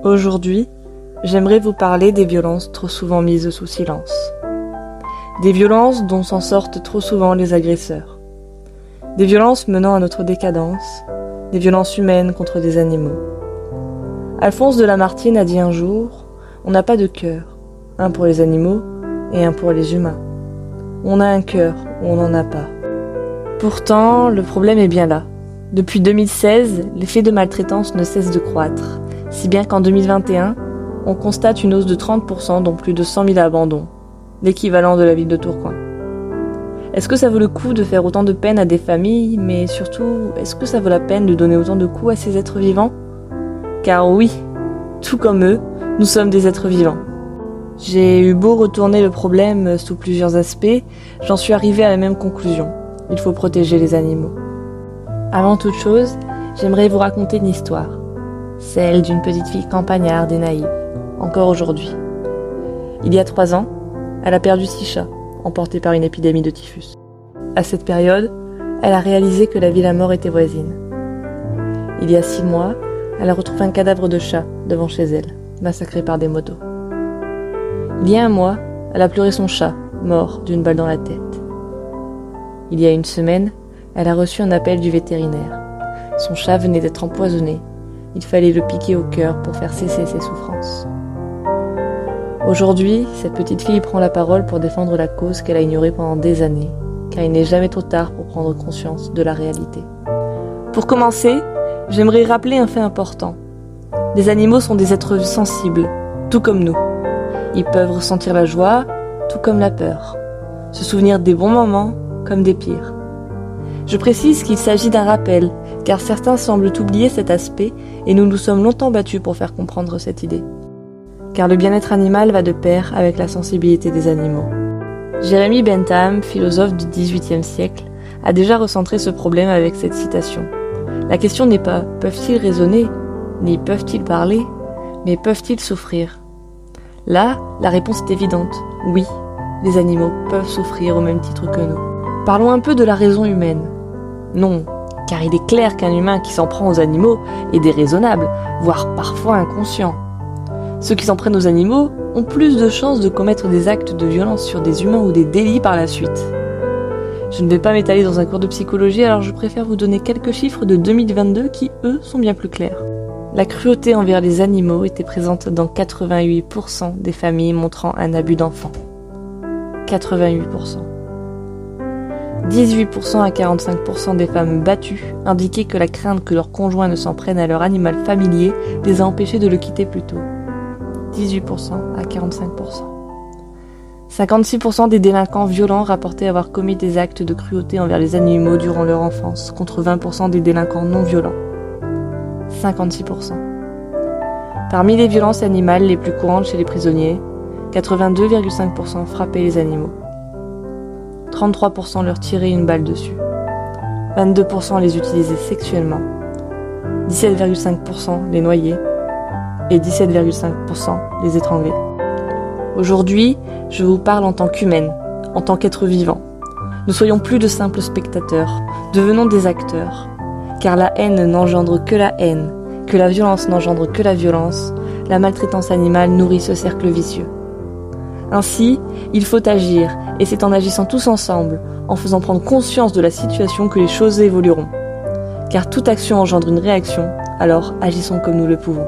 Aujourd'hui, j'aimerais vous parler des violences trop souvent mises sous silence. Des violences dont s'en sortent trop souvent les agresseurs. Des violences menant à notre décadence, des violences humaines contre des animaux. Alphonse de Lamartine a dit un jour « On n'a pas de cœur, un pour les animaux et un pour les humains. On a un cœur ou on n'en a pas. » Pourtant, le problème est bien là. Depuis 2016, les faits de maltraitance ne cessent de croître, si bien qu'en 2021, on constate une hausse de 30%, dont plus de 100 000 abandons, l'équivalent de la ville de Tourcoing. Est-ce que ça vaut le coup de faire autant de peine à des familles, mais surtout, est-ce que ça vaut la peine de donner autant de coups à ces êtres vivants ? Car oui, tout comme eux, nous sommes des êtres vivants. J'ai eu beau retourner le problème sous plusieurs aspects, j'en suis arrivée à la même conclusion. Il faut protéger les animaux. Avant toute chose, j'aimerais vous raconter une histoire. Celle d'une petite fille campagnarde et naïve, encore aujourd'hui. Il y a 3 ans, elle a perdu 6 chats, emportés par une épidémie de typhus. À cette période, elle a réalisé que la ville à mort était voisine. Il y a 6 mois, elle a retrouvé un cadavre de chat devant chez elle, massacré par des motos. Il y a 1 mois, elle a pleuré son chat, mort d'une balle dans la tête. Il y a 1 semaine, elle a reçu un appel du vétérinaire. Son chat venait d'être empoisonné. Il fallait le piquer au cœur pour faire cesser ses souffrances. Aujourd'hui, cette petite fille prend la parole pour défendre la cause qu'elle a ignorée pendant des années, car il n'est jamais trop tard pour prendre conscience de la réalité. Pour commencer, j'aimerais rappeler un fait important. Les animaux sont des êtres sensibles, tout comme nous. Ils peuvent ressentir la joie, tout comme la peur. Se souvenir des bons moments, comme des pires. Je précise qu'il s'agit d'un rappel, car certains semblent oublier cet aspect et nous nous sommes longtemps battus pour faire comprendre cette idée. Car le bien-être animal va de pair avec la sensibilité des animaux. Jérémy Bentham, philosophe du XVIIIe siècle, a déjà recentré ce problème avec cette citation. La question n'est pas « peuvent-ils raisonner ?» ni « peuvent-ils parler ?» mais « peuvent-ils souffrir ?» Là, la réponse est évidente. Oui, les animaux peuvent souffrir au même titre que nous. Parlons un peu de la raison humaine. Non, car il est clair qu'un humain qui s'en prend aux animaux est déraisonnable, voire parfois inconscient. Ceux qui s'en prennent aux animaux ont plus de chances de commettre des actes de violence sur des humains ou des délits par la suite. Je ne vais pas m'étaler dans un cours de psychologie, alors je préfère vous donner quelques chiffres de 2022 qui, eux, sont bien plus clairs. La cruauté envers les animaux était présente dans 88% des familles montrant un abus d'enfants. 88%. 18% à 45% des femmes battues indiquaient que la crainte que leur conjoint ne s'en prenne à leur animal familier les a empêchées de le quitter plus tôt. 18% à 45%. 56% des délinquants violents rapportaient avoir commis des actes de cruauté envers les animaux durant leur enfance, contre 20% des délinquants non violents. 56%. Parmi les violences animales les plus courantes chez les prisonniers, 82,5% frappaient les animaux. 33% leur tiraient une balle dessus. 22% les utilisaient sexuellement. 17,5% les noyaient. Et 17,5% les étranglaient. Aujourd'hui, je vous parle en tant qu'humaine, en tant qu'être vivant. Ne soyons plus de simples spectateurs, devenons des acteurs. Car la haine n'engendre que la haine, que la violence n'engendre que la violence, la maltraitance animale nourrit ce cercle vicieux. Ainsi, il faut agir, et c'est en agissant tous ensemble, en faisant prendre conscience de la situation que les choses évolueront. Car toute action engendre une réaction, alors agissons comme nous le pouvons.